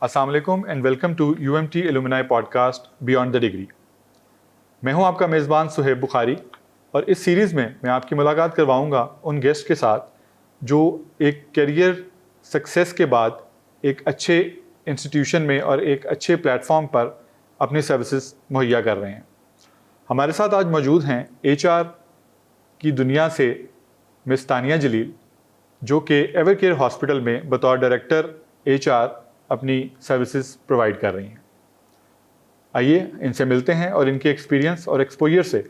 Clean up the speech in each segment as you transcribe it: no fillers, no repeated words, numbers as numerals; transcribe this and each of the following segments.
अस्सलाम वालेकुम and welcome to UMT alumni podcast beyond the degree. मैं हूं आपका मेज़बान सुहेब बुखारी और इस सीरीज़ में मैं आपकी मुलाकात करवाऊंगा उन गेस्ट के साथ जो एक करियर सक्सेस के बाद एक अच्छे इंस्टीट्यूशन में और एक अच्छे प्लेटफॉर्म पर अपनी सर्विसेज मुहैया कर रहे हैं। हमारे साथ आज मौजूद हैं HR की दुनिया से मिस तानिया जलील, जो कि एवरकेयर हॉस्पिटल में बतौर डायरेक्टर HR अपनी सर्विसेज प्रोवाइड कर रही हैं। आइए इनसे मिलते हैं और इनके एक्सपीरियंस और एक्सपोजर से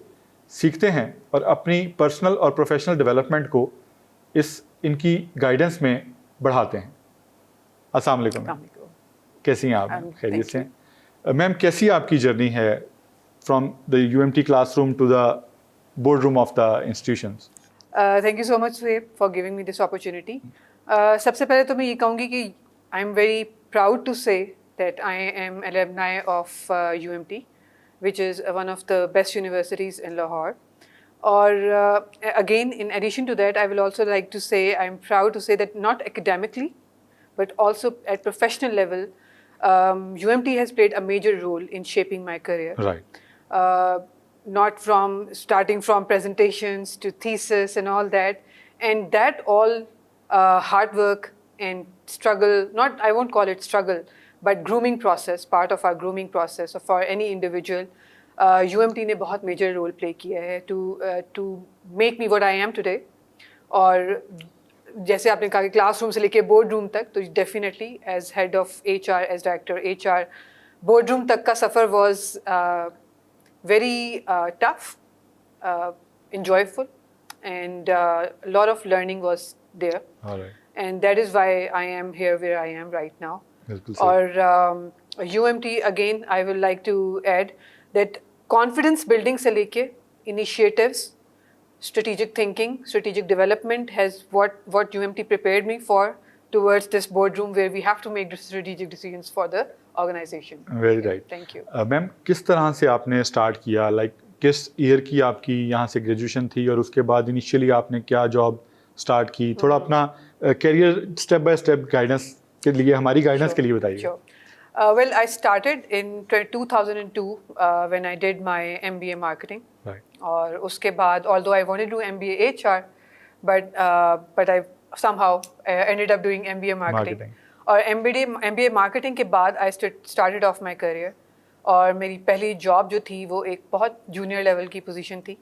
सीखते हैं और अपनी पर्सनल और प्रोफेशनल डेवलपमेंट को इनकी गाइडेंस में बढ़ाते हैं। अस्सलाम वालेकुम मैम, कैसी हैं आप? खैरियत से? मैम, कैसी आपकी जर्नी है from the UMT classroom to the boardroom of the institutions? Thank you so much Suhaib for giving me this opportunity. सबसे पहले तो मैं ये कहूँगी कि I am very proud to say that I am alumni of UMT, which is one of the best universities in Lahore. Or again, in addition to that, I will also like to say I'm proud to say that not academically, but also at professional level, UMT has played a major role in shaping my career. Right. Not from starting from presentations to thesis and all that, and that all hard work and struggle, I won't call it struggle, but grooming process, part of our grooming process for any individual, UMT ने बहुत major role play किया है to make me what I am today. और जैसे आपने कहा कि classroom से लेके boardroom तक, तो definitely as head of HR, as director HR, boardroom तक का सफ़र was very tough, enjoyable, and a lot of learning was there. All right. And that is why I am here where I am right now. Or UMT, again, I would like to add that confidence building se leke initiatives, strategic thinking, strategic development has what UMT prepared me for towards this boardroom where we have to make the strategic decisions for the organization. Very right. Thank you. Ma'am, किस तरह से आपने start किया? Like किस year की आपकी यहाँ से ग्रेजुएशन थी और उसके बाद इनिशियली आपने क्या जॉब स्टार्ट की? थोड़ा अपना career step by step guidance के लिए, हमारी गाइडेंस के लिए बताइए। Well, I started in 2002 when I did my MBA marketing. Right. और उसके बाद, although I wanted to do MBA HR, but I somehow ended up doing MBA marketing. और MBA marketing के बाद I started off my career. और मेरी पहली job जो थी वो एक बहुत जूनियर लेवल की पोजीशन थी,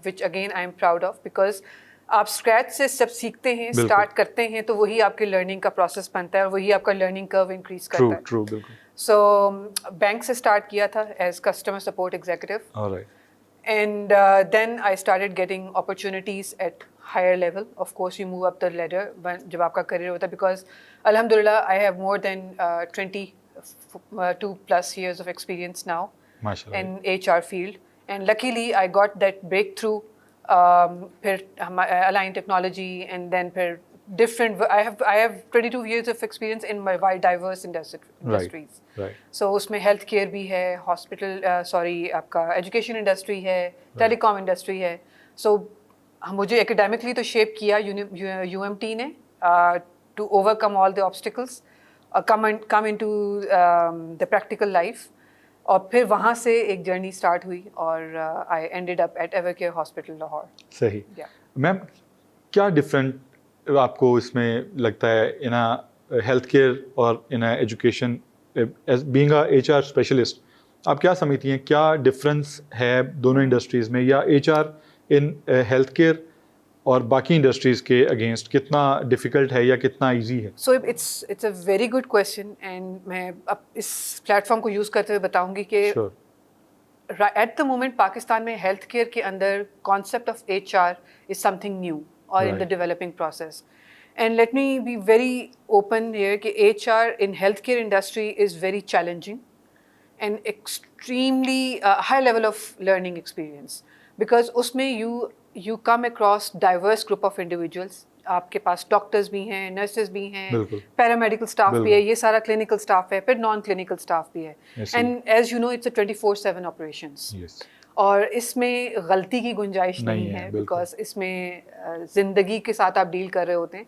which again I am proud of, because आप स्क्रैच से सब सीखते हैं, स्टार्ट करते हैं, तो वही आपके लर्निंग का प्रोसेस बनता है और वही आपका लर्निंग कर्व इंक्रीज करता है। ट्रू, बिल्कुल। सो बैंक से स्टार्ट किया था as customer support executive, and then I started getting opportunities at higher level. Of course you move up the ladder जब आपका करियर होता है, बिकॉज अल्हम्दुलिल्लाह I have more than 22+ years of experience now in HR field, and luckily I got that breakthrough. फिर Align Technology, and then फिर different. I have 22 years of experience in my wide diverse industries. Right. So उसमें health care भी है, hospital आपका education industry है, telecom industry है. So मुझे academically तो shape किया UMT ने to overcome all the obstacles, come into the practical life. और फिर वहाँ से एक जर्नी स्टार्ट हुई और I ended up at Evercare hospital Lahore. सही। मैम, क्या डिफरेंट आपको इसमें लगता है इन हेल्थ केयर और in education, as being a HR specialist, आप क्या समझती हैं क्या डिफरेंस है दोनों इंडस्ट्रीज़ में, या HR इन हेल्थ केयर और बाकी इंडस्ट्रीज़ के अगेंस्ट कितना डिफ़िकल्ट है या कितना इजी है? So it's a very good question, and मैं अब इस प्लेटफॉर्म को यूज़ करते हुए बताऊंगी कि एट द मोमेंट पाकिस्तान में हेल्थ केयर के अंदर concept of HR is something new और in the developing process. And let me be very open here कि HR in health care industry is very challenging and extremely high level of learning experience, because उसमें you come across diverse group of individuals. आपके पास doctors भी हैं, nurses भी हैं, paramedical staff भी है, ये सारा क्लिनिकल स्टाफ है, फिर नॉन क्लिनिकल स्टाफ भी है, and as you know it's a 24/7 operations. और इसमें गलती की गुंजाइश नहीं है, बिकॉज इसमें ज़िंदगी के साथ आप डील कर रहे होते हैं।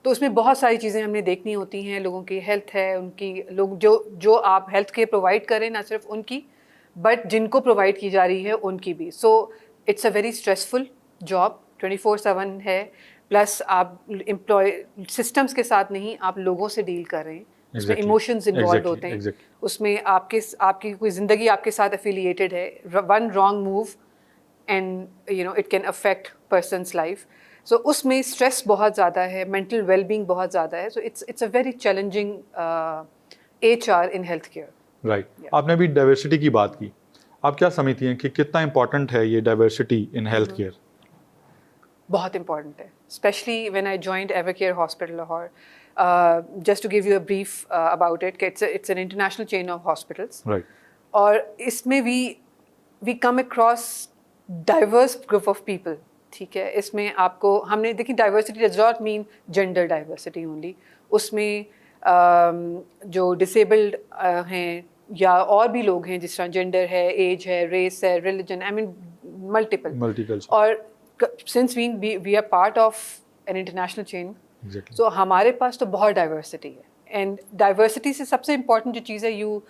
तो उसमें बहुत सारी चीज़ें हमने देखनी होती हैं, लोगों की हेल्थ है, उनकी लोग जो आप हेल्थ केयर प्रोवाइड करें, ना सिर्फ उनकी बट जिनको प्रोवाइड की जा रही है उनकी भी. So it's a very stressful job, 24/7 है. प्लस आप एम्प्लॉय सिस्टम्स के साथ नहीं, आप लोगों से डील कर रहे हैं. उसमें इमोशंस इन्वॉल्व होते हैं. उसमें आपकी कोई ज़िंदगी आपके साथ एफिलिएटेड है. One wrong move and it can affect person's life. So उसमें स्ट्रेस बहुत ज़्यादा है, मेंटल वेलबींग बहुत ज़्यादा है. So it's a very challenging HR in health care. Right. आपने अभी डाइवर्सिटी की बात की. आप क्या समझती हैं कि कितना इम्पोर्टेंट है ये डाइवर्सिटी इन हेल्थ केयर? बहुत इम्पॉर्टेंट है, especially when I joined Evercare hospital Lahore. Just to give you a brief about it, it's an international chain of hospitals. Right. और इसमें we come across diverse group of people. ठीक है, इसमें आपको हमने देखी diversity does not mean gender diversity only. उसमें जो डिसेबल्ड हैं या और भी लोग हैं, जिस तरह जेंडर है, एज है, रेस है, रिलीजन, आई मीन मल्टीपल. और since we are part of an international chain, so हमारे पास तो बहुत डाइवर्सिटी है. एंड डाइवर्सिटी से सबसे इम्पॉर्टेंट जो चीज़ है, you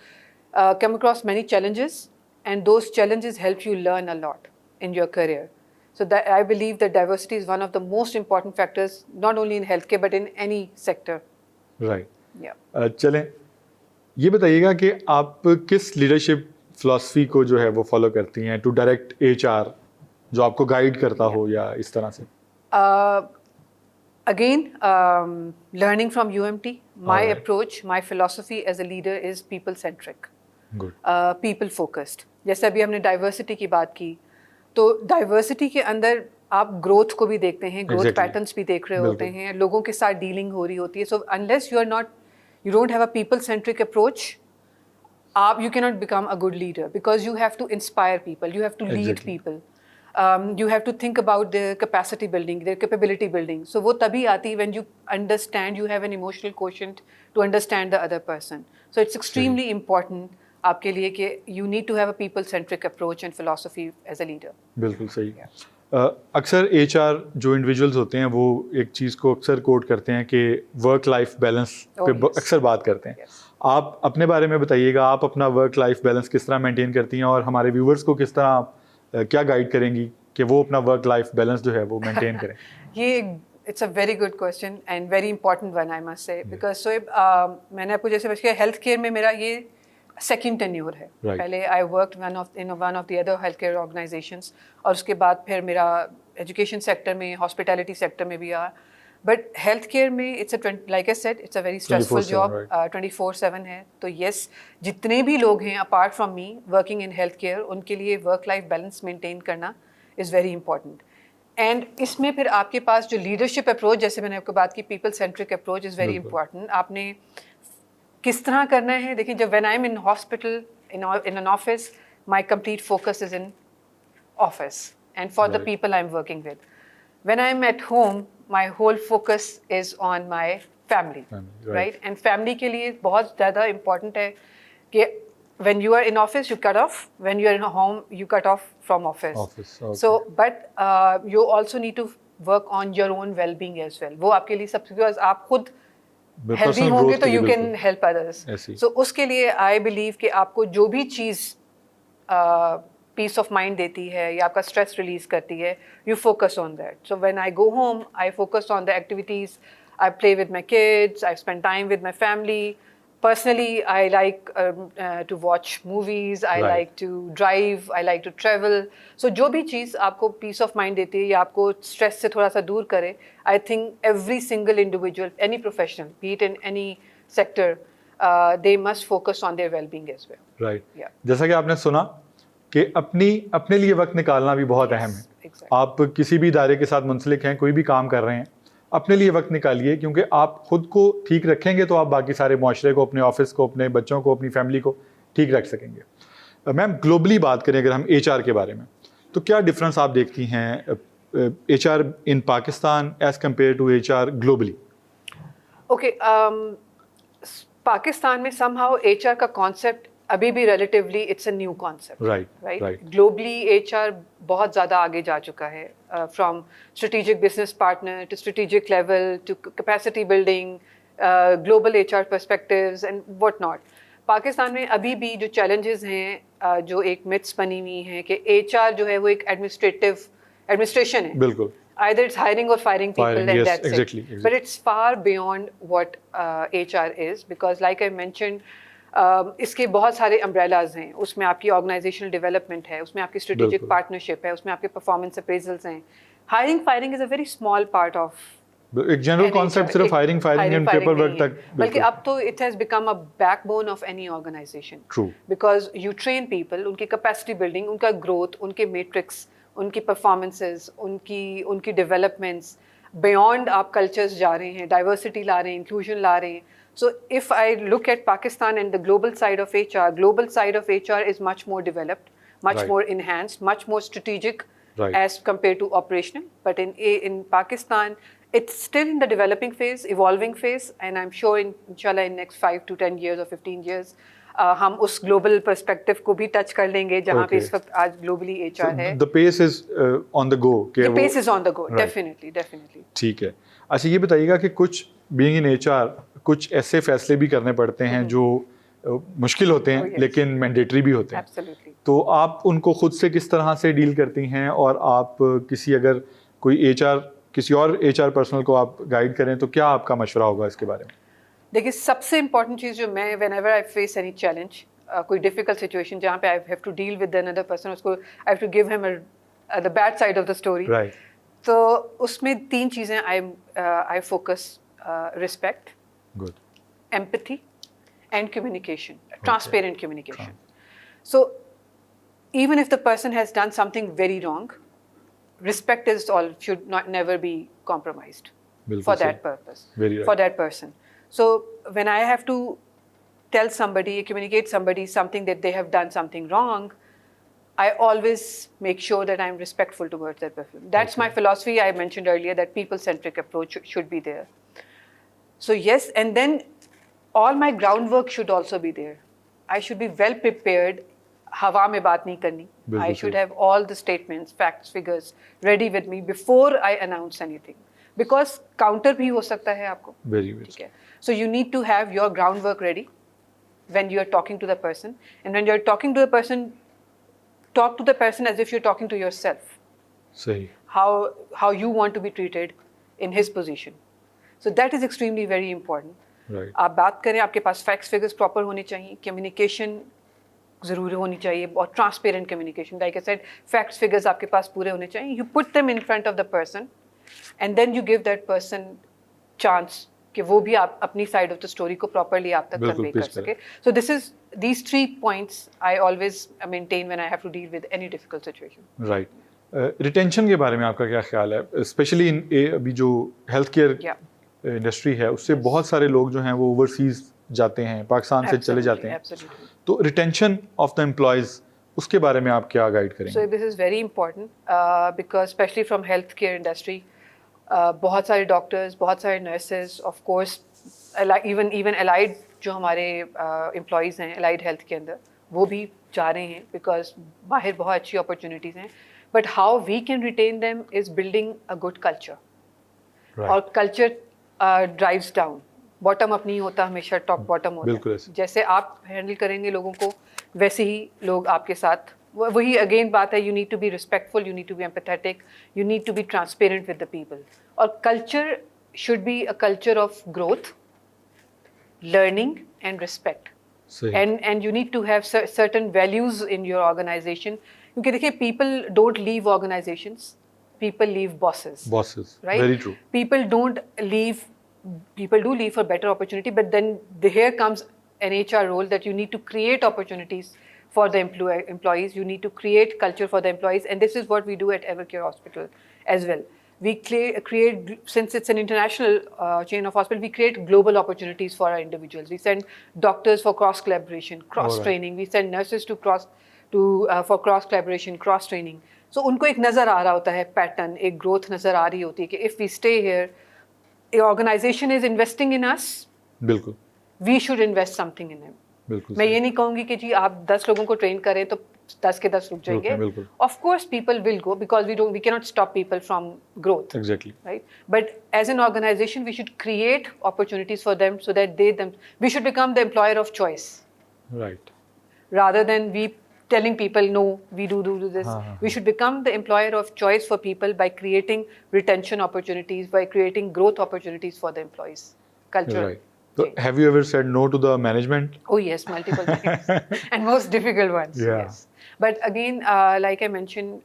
come across many challenges and those challenges help you learn a lot in your career. So that I believe that diversity is one of the most important factors, not only in healthcare but in any sector. Right. Yeah. चलें, ये बताइएगा कि आप किस leadership philosophy को जो है वो फॉलो करती हैं टू डायरेक्ट HR, जो आपको गाइड करता हो या इस तरह से? Again, learning from UMT, my approach, my philosophy as a leader is people centric. Good. People focused. जैसे अभी हमने डाइवर्सिटी की बात की, तो डाइवर्सिटी के अंदर आप ग्रोथ को भी देखते हैं, ग्रोथ पैटर्न्स भी देख रहे होते हैं, लोगों के साथ डीलिंग हो रही होती है. So unless you don't have a people centric approach, you cannot become a good leader, because you have to inspire people, you have to lead people, you have to think about their capacity building, their capability building. So वो तभी आती when you understand, you have an emotional quotient to understand the other person. So it's extremely important आपके लिए कि you need to have a people centric approach and philosophy as a leader. बिल्कुल सही. अक्सर HR जो individuals होते हैं वो एक चीज़ को अक्सर कोट करते हैं कि वर्क लाइफ बैलेंस पे अक्सर बात करते हैं. आप अपने बारे में बताइएगा, आप अपना वर्क लाइफ बैलेंस किस तरह मेंटेन करती हैं और हमारे व्यूवर्स को किस तरह क्या गाइड करेंगी कि वो अपना वर्क लाइफ बैलेंस जो है वो मेंटेन करें? ये it's a very good question and very important one, I must say, because मैंने आपको जैसे बताया, हेल्थ केयर में मेरा ये सेकेंड टेन्योर है. पहले I work in one of the other health care organisations, और उसके बाद फिर मेरा एजुकेशन सेक्टर में, हॉस्पिटैलिटी सेक्टर में भी आया. बट हेल्थ केयर में it's like I said, it's a very stressful job, 24/7 है. तो येस, जितने भी लोग हैं apart from me working in health care, उनके लिए वर्क लाइफ बैलेंस मेंटेन करना इज़ वेरी इंपॉर्टेंट. एंड इसमें फिर आपके पास जो लीडरशिप अप्रोच, जैसे मैंने आपको बात की, people centric approach is very important. आपने किस तरह करना है? देखिए, जब when I am in hospital, in an office, my complete focus is in office and for the people I am working with. When I am at home, my whole focus is on my family, right? And family के लिए बहुत ज़्यादा important है कि when you are in office you cut off, when you are in home you cut off from office. Okay. So but you also need to work on your own well-being as well. वो आपके लिए सबसे, because आप खुद healthy होंगे तो you can help others. सो उसके लिए आई बिलीव कि आपको जो भी चीज़ पीस ऑफ माइंड देती है या आपका स्ट्रेस रिलीज करती है, you focus on that. So when I go home, I focus on the activities, I play with my kids, I spend time with my family. Personally, I like to watch movies, I like to drive, I like to travel. So जो भी चीज़ आपको peace of mind देती है या आपको stress से थोड़ा सा दूर करे, I think every single individual, any professional, be it in any sector, they must focus on their well-being as well. Right. Yeah. जैसा कि आपने सुना कि अपने लिए वक्त निकालना भी बहुत अहम है. Exactly. आप किसी भी इदारे के साथ मुंसलिक हैं, कोई भी काम कर रहे हैं, अपने लिए वक्त निकालिए, क्योंकि आप खुद को ठीक रखेंगे तो आप बाकी सारे माशरे को, अपने ऑफिस को, अपने बच्चों को, अपनी फैमिली को ठीक रख सकेंगे. मैम, ग्लोबली बात करें अगर हम HR के बारे में, तो क्या डिफरेंस आप देखती हैं HR in Pakistan as compare to HR globally? Okay, Pakistan में समहाउ HR का कॉन्सेप्ट अभी भी relatively it's a new concept. Right. Globally HR बहुत ज़्यादा आगे जा चुका है, from strategic business partner to strategic level to capacity building, global HR perspectives and what not. Pakistan में अभी भी जो challenges हैं, जो एक myths बनी हुई हैं कि HR जो है वो एक administration है. बिल्कुल. Either it's hiring or firing people, and yes, that's exactly. it. But it's far beyond what HR is, because like I mentioned, इसके बहुत सारे umbrellas हैं. उसमें आपकी organizational development है, उसमें आपकी strategic partnership है, उसमें आपके performance appraisals हैं. Hiring, firing is a very small part of एक जनरल कॉन्सेप्ट सिर्फ हायरिंग एंड पेपर वर्क तक, बल्कि अब तो it has become a backbone of any organization. True. Because you train people, उनकी कैपेसिटी बिल्डिंग, उनका growth, उनके मैट्रिक्स, उनकी परफॉर्मेंसेस, उनकी डेवलपमेंट्स बियॉन्ड आप कल्चर्स जा रहे हैं, डाइवर्सिटी ला रहे हैं, इंक्लूजन ला रहे हैं. So if I look at Pakistan and the global side of HR is much more developed, much more enhanced, much more strategic as compared to operational. But in Pakistan, it's still in the developing phase, evolving phase, and I'm sure inshallah in next 5 to 10 years or 15 years, हम उस global perspective को भी touch कर लेंगे जहाँ पे इस वक्त आज globally HR है. The pace is on the go. The pace is on the go, definitely. ठीक है. अच्छा ये बताइएगा कि कुछ being in HR कुछ ऐसे फैसले भी करने पड़ते हैं जो मुश्किल होते हैं लेकिन मैंडेटरी भी होते हैं. Absolutely. तो आप उनको खुद से किस तरह से डील करती हैं, और आप अगर कोई किसी और HR पर्सनल को आप गाइड करें तो क्या आपका मशवरा होगा इसके बारे में? देखिए सबसे इम्पोर्टेंट चीज़ जो मैं whenever I face any challenge, कोई डिफिकल्ट सिचुएशन जहाँ पे I have to deal with another person, उसको I have to give him the bad side of the story. Right. तो उसमें 3 चीज़ें I focus: respect, good, empathy, and communication, transparent communication. So even if the person has done something very wrong, respect should never be compromised for that purpose, for that person. So when I have to tell somebody, communicate somebody something that they have done something wrong, I always make sure that I'm respectful towards that person. That's my philosophy. I mentioned earlier that people-centric approach should be there. So yes, and then all my groundwork should also be there. I should be well prepared. हवा में बात नहीं करनी. I should have all the statements, facts, figures ready with me before I announce anything. Because counter भी हो सकता है आपको. ठीक है. So you need to have your groundwork ready when you are talking to the person. And when you are talking to the person, talk to the person as if you're talking to yourself. सही. How you want to be treated in his position. So that is extremely very important. Right. आप बात करें, आपके पास facts, figures proper होने चाहिए, communication ज़रूर होनी चाहिए और transparent communication. Like I said, facts figures आपके पास पूरे होने चाहिए. You put them in front of the person and then you give that person chance कि वो भी आप अपनी साइड ऑफ द स्टोरी को प्रॉपर्ली आप तक कन्वे कर सके. So these 3 points I always maintain when I have to deal with any difficult situation. Right. Retention के बारे में आपका क्या ख्याल है, स्पेशली अभी जो हेल्थ केयर इंडस्ट्री है उससे बहुत सारे लोग जो हैं वो ओवरसीज जाते हैं, पाकिस्तान से चले जाते हैं. तो रिटेंशन ऑफ द एम्प्लॉयज, उसके बारे में आप क्या गाइड करेंगे? So this is very important because specially from health care industry बहुत सारे डॉक्टर्स, बहुत सारे nurses, of course even allied जो हमारे एम्प्लॉयज़ हैं एलाइड हेल्थ के अंदर, वो भी जा रहे हैं बिकॉज बाहर बहुत अच्छी अपॉर्चुनिटीज़ हैं. But how we can retain them is building a good culture. और culture drives down, bottom up नहीं होता, हमेशा टॉप बॉटम होता है. जैसे आप हैंडल करेंगे लोगों को वैसे ही लोग आपके साथ. वही अगेन बात है, you need to be respectful, you need to be empathetic, you need to be transparent with the people. और culture should be a culture of growth, learning and respect. And you need to have certain values in your organisation. क्योंकि देखिए, people don't leave organisations, people leave bosses, right? Very true. People do leave for better opportunity, but then here comes an HR role that you need to create opportunities for the employees. You need to create culture for the employees, and this is what we do at Evercare Hospital as well. We create, since it's an international chain of hospital, we create global opportunities for our individuals. We send doctors for cross collaboration, cross training. We send nurses for cross collaboration, cross training. So उनको एक नज़र आ रहा होता है pattern, एक growth नज़र आ रही होती है कि if we stay here, organisation is investing in us, बिल्कुल, we should invest something in them. बिल्कुल मैं सही। ये नहीं कहूँगी कि जी आप 10 लोगों को ट्रेन करें तो 10 के 10 रुक जाएंगे. बिल्कुल। Of course people will go because we cannot stop people from growth. Exactly. Right? But as an organization we should create opportunities for them so that we should become the employer of choice. Right. Rather than we telling people no, we do this. We should become the employer of choice for people by creating retention opportunities, by creating growth opportunities for the employees. Culture. Right. So have you ever said no to the management? Oh yes, multiple times. And most difficult ones. Yeah. Yes. But again, like I mentioned,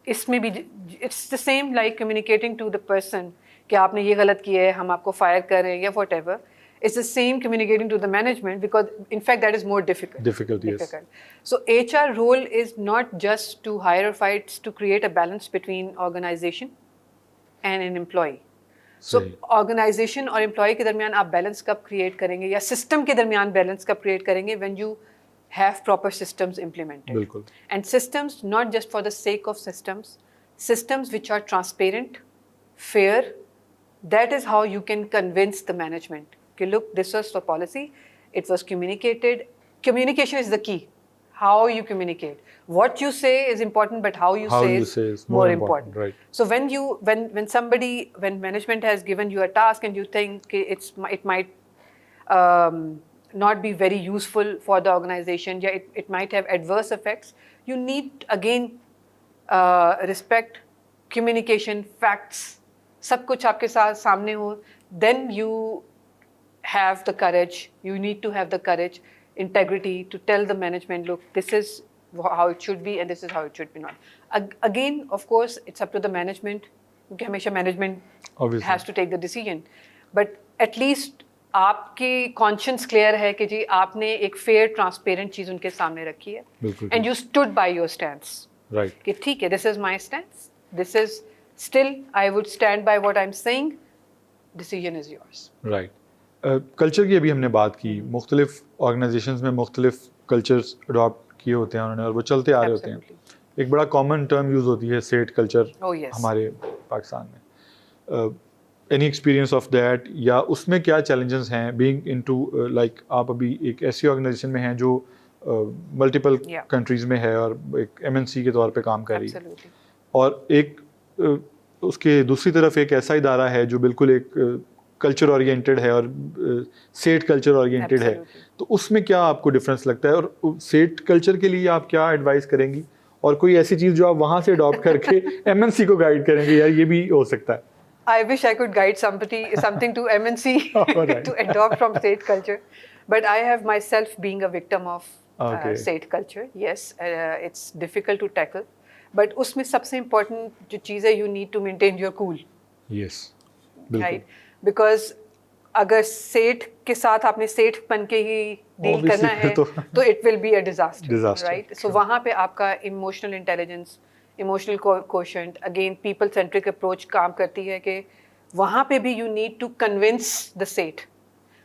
इसमें भी it's the same like communicating to the person कि आपने ये गलत किया है, हम आपको फायर कर रहे हैं या whatever. It's the same communicating to the management because in fact that is more difficult. Yes. So HR role is not just to hire or fire, it's to create a balance between organization and an employee. So organization और employee के दरमियान आप balance कब create करेंगे या system के दरमियान balance कब create करेंगे when you have proper systems implemented. बिल्कुल. And systems not just for the sake of systems which are transparent, fair. That is how you can convince the management. Okay, look, this was the policy. It was communicated. Communication is the key. How you communicate. What you say is important, but how you say is more important. Right. So when management has given you a task and you think it might not be very useful for the organization, yeah, it might have adverse effects, you need again respect, communication, facts. सब कुछ आपके साथ सामने हो, then you have the courage, you need to have the courage, integrity to tell the management, look, this is how it should be and this is how it should be not. Again, of course, it's up to the management, क्योंकि हमेशा management Obviously has to take the decision. But at least आपकी conscience clear है कि जी आपने एक fair, transparent चीज़ उनके सामने रखी है. बिल्कुल. And you stood by your stance. Right. कि ठीक है, this is my stance. This is still, I would stand by what I'm saying. Decision is yours. Right. Culture की अभी हमने बात की, मुख्तलिफ ऑर्गेनाइजेशंस में मुख्तलिफ कल्चर्स अडॉप्ट किए होते हैं उन्होंने और वो चलते आ रहे होते हैं. एक बड़ा कॉमन टर्म यूज़ होती है सेट कल्चर हमारे पाकिस्तान में. एनी एक्सपीरियंस ऑफ दैट या उसमें क्या चैलेंजेस हैं बीइंग इनटू लाइक आप अभी एक ऐसी ऑर्गेनाइजेशन में हैं जो मल्टीपल कंट्रीज में है और एक एमएनसी के तौर पे काम कर रही है और एक उसके दूसरी तरफ एक ऐसा इदारा है जो बिल्कुल एक कल्चर ओरिएंटेड है और सेट कल्चर ओरिएंटेड है, तो उसमें क्या आपको डिफरेंस लगता है और सेट कल्चर के लिए आप क्या एडवाइस करेंगी और कोई ऐसी चीज़ जो आप वहाँ से अडॉप्ट करके एमएनसी को गाइड करेंगे यार ये भी हो सकता है? I wish I could guide something to MNC to adopt from state culture, but I have myself being a victim of state culture. Yes, it's difficult to tackle, but उसमें सबसे important जो चीज़ है, you need to maintain your cool. Yes, right? Because अगर सेठ के साथ आपने सेठ बन के ही डील करना है तो it will be a disaster. Right? So वहाँ पे आपका emotional intelligence, emotional quotient, again people centric approach काम करती है कि वहाँ पे भी you need to convince the सेठ.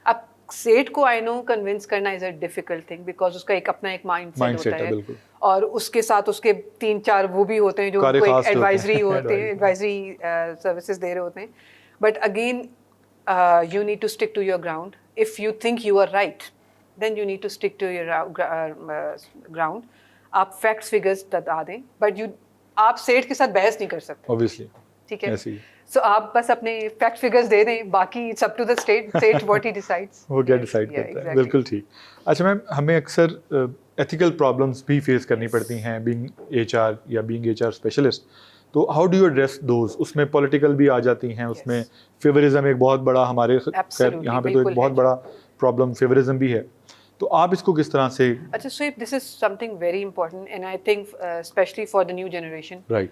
अब सेठ को आई नो कन्विंस करना is a difficult thing because उसका एक अपना एक माइंडसेट होता है और उसके साथ उसके 3-4 वो भी होते हैं जो उनको एक एडवाइजरी होते हैं, एडवाइजरी सर्विसेज दे रहे होते हैं. But again you need to stick to your ground. If you think you are right then you need to stick to your ground. आप फैक्ट्स फिगर्स बता दें बट आप सेठ के साथ बहस नहीं कर सकते ऑब्वियसली. ठीक है, सो आप बस अपने फैक्ट फिगर्स दे दें, बाकी it's up to the state what he decides. वो क्या डिसाइड करता है. बिल्कुल ठीक. अच्छा मैम, हमें अक्सर एथिकल प्रॉब्लम्स भी फेस करनी पड़ती हैं बीइंग एचआर या बीइंग एचआर स्पेशलिस्ट, तो how do you address those? उसमें पॉलिटिकल भी आ जाती हैं, उसमें फेवरिज्म एक बहुत बड़ा हमारे यहाँ पे तो एक बहुत बड़ा प्रॉब्लम फेवरिज्म भी है, तो आप इसको किस तरह से? अच्छा, so this is something very important and I think specially for the new generation. Right.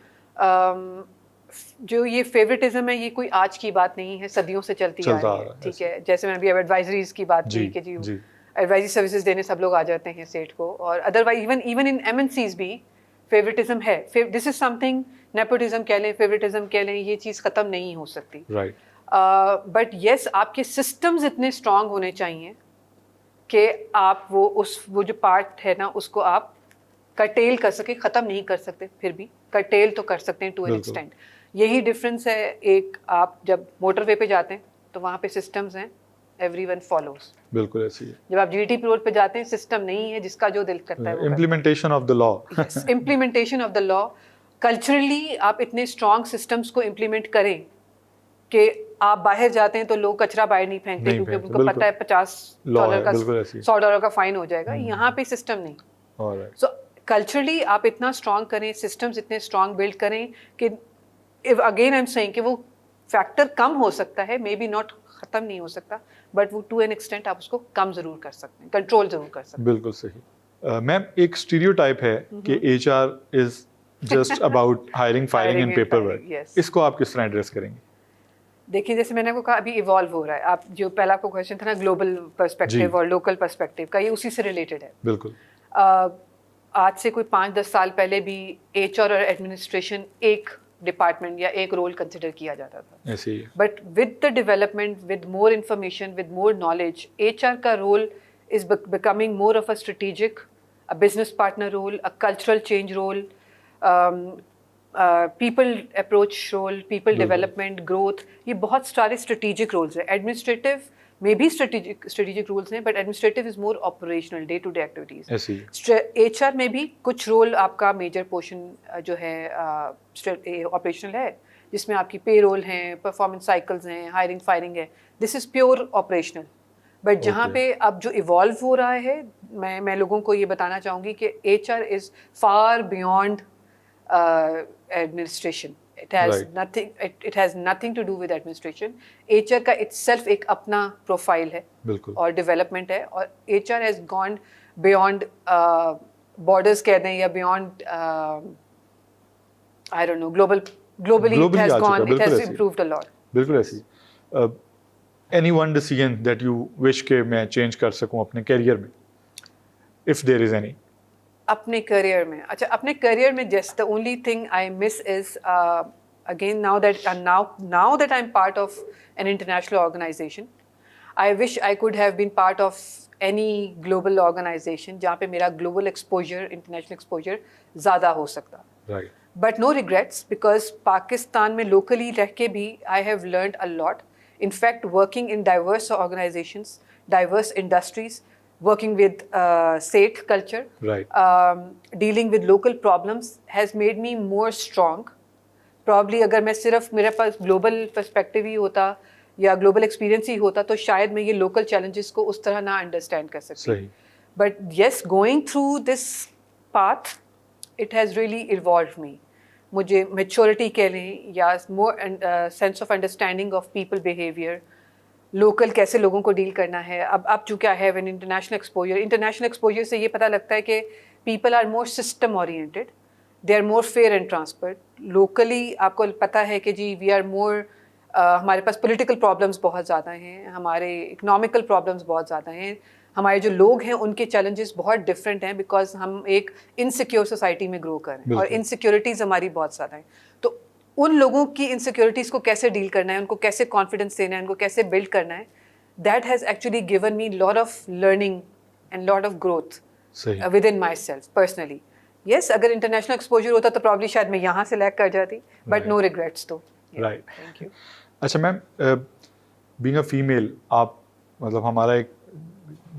जो ये फेवरेटिज्म है ये कोई आज की बात नहीं है, सदियों से चलती आ रही है. ठीक है, जैसे मैं अभी अब एडवाइजरीज की बात की कि जी एडवाइजरी सर्विसेज देने सब लोग आ जाते हैं सेट को, और अदरवाइज इवन इन एमएनसीज भी फेवरेटिज्म है. दिस इज समथिंग, नेपोटिज्म कह लें, फेवरेटिज्म कह लें, ये चीज़ ख़त्म नहीं हो सकती. राइट. बट येस, आपके सिस्टम्स इतने स्ट्रांग होने चाहिए कि आप वो जो पार्ट है ना उसको आप कर्टेल कर सके. ख़त्म नहीं कर सकते, फिर भी कर्टेल तो कर सकते हैं टू एन एक्सटेंट. यही डिफरेंस है. एक आप जब मोटरवे पे जाते हैं तो वहाँ पे सिस्टम्स हैं, everyone follows. बिल्कुल ऐसी है. जब आप GDP रोड पे जाते हैं, सिस्टम नहीं है जिसका जो दिल करता है वो Implementation of the law. Yes, implementation of the law. Culturally आप इतने strong systems को implement करें कि आप बाहर जाते हैं तो लोग कचरा बाहर नहीं फेंकते क्योंकि उनको पता है $50 का $100 का फाइन हो जाएगा. यहाँ पे सिस्टम नहीं. So culturally आप इतना strong करें, systems इतने strong build करें कि again I'm saying कि वो फैक्टर कम हो सकता है, मे बी नॉट खत्म नहीं हो सकता, बट वो टू एन एक्सटेंट आप उसको कम जरूर कर सकते हैं, कंट्रोल जरूर कर सकते हैं. बिल्कुल सही. मैम, एक स्टीरियोटाइप है कि HR is just about hiring, firing and paper work. इसको आप किस तरह एड्रेस करेंगे? देखिए, जैसे मैंने आपको कहा अभी इवॉल्व हो रहा है. आप जो पहला आपको क्वेश्चन था ना ग्लोबल पर्सपेक्टिव और लोकल पर्सपेक्टिव का, ये उसी से रिलेटेड है. बिल्कुल. आज से कोई 5-10 साल पहले भी HR और एडमिनिस्ट्रेशन एक डिपार्टमेंट या एक रोल कंसिडर किया जाता था. ऐसे ही. But with the development, with more information, with more knowledge, HR का role is becoming more of a strategic, a business partner role, a cultural change role, people approach role, people development, growth. ये बहुत सारे strategic roles हैं. Administrative में भी strategic rules हैं, but administrative is more operational, day to day activities. HR में भी कुछ रोल आपका मेजर पोर्शन जो है ऑपरेशनल है, जिसमें आपकी पेरोल है, परफॉर्मेंस साइकिल्स हैं, हायरिंग फायरिंग है. This is pure operational. But जहाँ पे अब जो इवॉल्व हो रहा है, मैं लोगों को ये बताना चाहूँगी कि HR is far beyond administration. It has nothing to do with administration. HR का itself एक अपना प्रोफाइल है और डेवलपमेंट है, और HR has gone beyond borders कह दें या beyond I don't know, globally it has gone, it has improved a lot. बिल्कुल ऐसी. Any one decision that you wish के मैं change कर सकूं अपने career में, if there is any? अपने करियर में, अच्छा, अपने करियर में just the only thing I miss is again now that I'm part of an international organization, I wish I could have been part of any global organization जहाँ पे मेरा global exposure, international exposure ज़्यादा हो सकता. Right. But no regrets, because Pakistan में locally रह के भी I have learned a lot. In fact, working in diverse organizations, diverse industries, working with state culture, dealing with local problems has made me more strong. Probably अगर मैं सिर्फ मेरे पास global perspective ही होता या global experience ही होता तो शायद मैं ये local challenges को उस तरह ना understand कर सकती. But yes, going through this path, it has really evolved me. मुझे maturity कह लें या more sense of understanding of people behavior, local कैसे लोगों को डील करना है. अब चूँकि I have an international exposure से ये पता लगता है कि people are more system oriented, they are more fair and transparent. Locally आपको पता है कि जी वी आर मोर, हमारे पास पॉलिटिकल प्रॉब्लम्स बहुत ज़्यादा हैं, हमारे इकोनॉमिकल प्रॉब्लम्स बहुत ज़्यादा हैं, हमारे जो लोग हैं उनके चैलेंजेस बहुत डिफरेंट हैं, बिकॉज हम एक इनसिक्योर सोसाइटी में ग्रो कर रहे हैं और इनसिक्योरिटीज़ हमारी बहुत ज़्यादा हैं. तो उन लोगों की इनसिक्योरिटीज़ को कैसे डील करना है, उनको कैसे कॉन्फिडेंस देना है, उनको कैसे बिल्ड करना है, that has actually given me lot of learning and lot of growth with in my self personally. Yes, अगर इंटरनेशनल एक्सपोजर होता तो प्रॉब्ली शायद मैं यहाँ से लैग कर जाती, बट नो रिग्रेट्स. तो राइट. Thank you. अच्छा मैम, बीइंग अ फीमेल, आप मतलब हमारा एक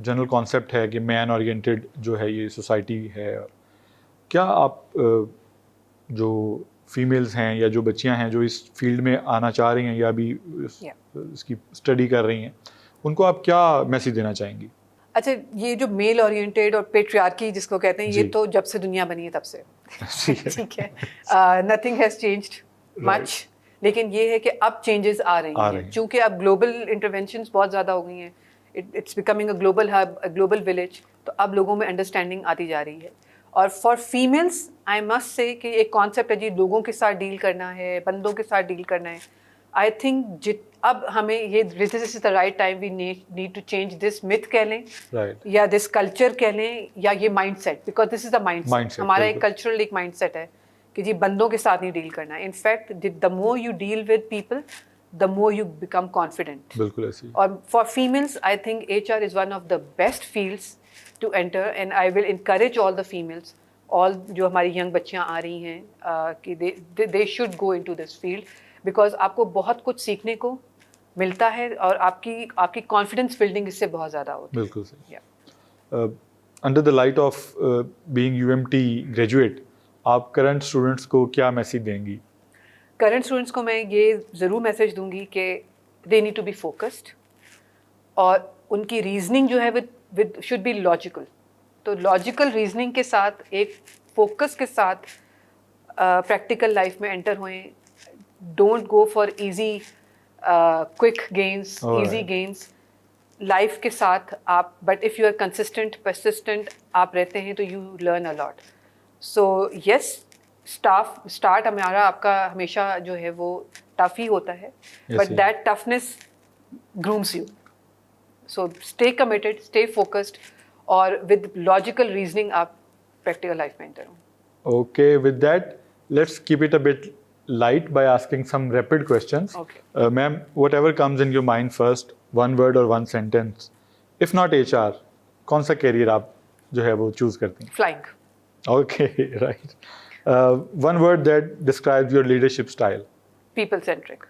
जनरल कॉन्सेप्ट है कि मैन ओरिएंटेड जो है ये सोसाइटी है. क्या आप जो फीमेल्स हैं या जो बच्चियां हैं जो इस फील्ड में आना चाह रही हैं या अभी इसकी स्टडी कर रही हैं, उनको आप क्या मैसेज देना चाहेंगी? अच्छा, ये जो मेल ओरिएंटेड और पेट्रियार्की जिसको कहते हैं, ये तो जब से दुनिया बनी है तब से ठीक है. नथिंग हैज़ चेंज्ड मच, लेकिन ये है कि अब चेंजेस आ रही हैं क्योंकि अब ग्लोबल इंटरवेंशंस बहुत ज़्यादा हो गई हैं. It's becoming a global hub, a global village. तो अब लोगों में अंडरस्टैंडिंग आती जा रही है. और for females I must say कि एक कॉन्सेप्ट है जी लोगों के साथ डील करना है, बंदों के साथ डील करना है. आई थिंक अब हमें ये this is the right time, we need to change this myth कह लें, या दिस कल्चर कह लें, या ये mindset, because this is the mindset. हमारा एक कल्चरल एक माइंडसेट है कि जी बंदों के साथ नहीं डील करना है. In fact the more you deal with people, the more you become confident. बिल्कुल ऐसी. और for females, I think HR is one of the best fields to enter, and I will encourage all the females, all जो हमारी young बच्चियाँ आ रही हैं कि they should go into this field, because आपको बहुत कुछ सीखने को, मिलता है और आपकी कॉन्फिडेंस बिल्डिंग इससे बहुत ज़्यादा होती है। बिल्कुल सही। Under the light of being UMT graduate, आप करंट स्टूडेंट्स को क्या मैसेज देंगी? करंट स्टूडेंट्स को मैं ये ज़रूर मैसेज दूंगी कि they need to be focused, और उनकी रीजनिंग जो है विद शुड बी लॉजिकल। तो लॉजिकल रीजनिंग के साथ, एक फोकस के साथ प्रैक्टिकल लाइफ में एंटर हुए। Don't go for easy quick gains, easy gains. Life के साथ आप, but if you are consistent, persistent आप रहते हैं तो you learn a lot. So yes, start हमारा आपका हमेशा जो है वो टफ ही होता है, but that toughness grooms you. So stay committed, stay focused, और विद लॉजिकल रीजनिंग आप प्रैक्टिकल लाइफ में एंटर हो। Okay, with that, let's keep it a bit light by asking some rapid questions. Okay. Ma'am, whatever comes in your mind first, one word or one sentence. If not HR, कौन सा career आप जो है वो choose करती हैं? Flying. Okay, right. One word that describes your leadership style. People centric.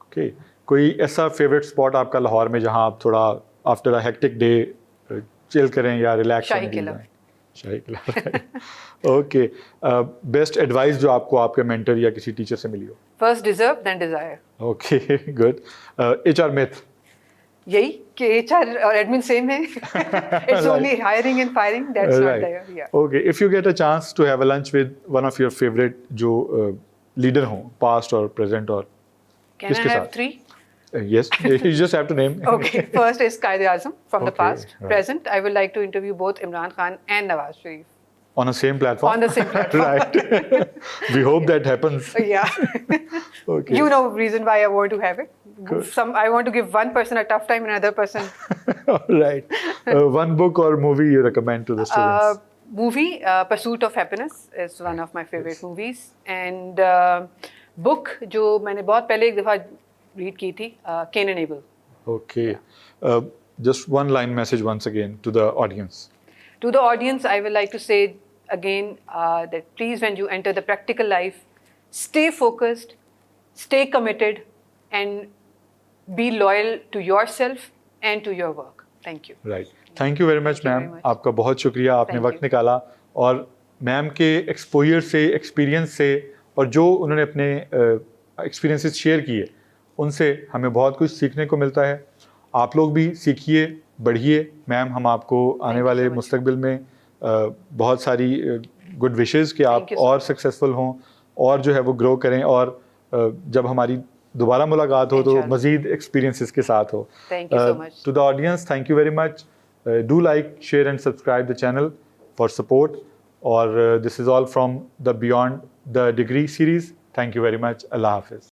Okay. कोई ऐसा favorite spot आपका लाहौर में जहाँ आप थोड़ा after a hectic day chill करें या relax शाही करने के लिए किला। जाएं? शाही किला। ओके, बेस्ट एडवाइस जो आपको आपके मेंटर या किसी टीचर से मिली हो? First deserve, then desire. Okay, good. HR myth? यही कि एचआर और एडमिन सेम है। It's only hiring and firing, that's not there. या okay, if you get a chance to have a lunch with one of your favourite जो leader हो, past और present, और can I किसके have साथ? 3? Yes, you just have to name. Okay, first is Qaid Azam from the Okay, past. right. Present, I would like to interview both Imran Khan and Nawaz Sharif. On the same platform? On the same platform. Right. We hope that happens. Yeah. Okay. You know reason why I want to have it. Good. I want to give one person a tough time and another person. Right. One book or movie you recommend to the students? Movie, Pursuit of Happiness is one of my favorite movies. And book जो मैंने बहुत पहले एक दफ़ा read की थी, Cain and Abel. Okay. Just one line message once again to the audience. To the audience, I would like to say again that please, when you enter the practical life, stay focused, stay committed, and be loyal to yourself and to your work. Thank you. Right. Thank you very much, Thank you ma'am. very much. आपका बहुत शुक्रिया, आपने Thank वक्त you. निकाला, और ma'am के exposure से, experience से, और जो उन्होंने अपने एक्सपीरियंसेस शेयर किए, उनसे हमें बहुत कुछ सीखने को मिलता है। आप लोग भी सीखिए, बढ़िए। मैम, हम आपको आने वाले so much. मुस्तकबिल में बहुत सारी गुड विशेस कि आप you so और सक्सेसफुल हों और जो है वो ग्रो करें, और जब हमारी दोबारा मुलाकात हो तो Inshallah. मज़ीद एक्सपीरियंसेस के साथ हो। Thank you so much. To the audience, thank you very much. Do like, share and subscribe the channel for support. Or this is all from the Beyond the Degree series. Thank you very much. Allah Hafiz.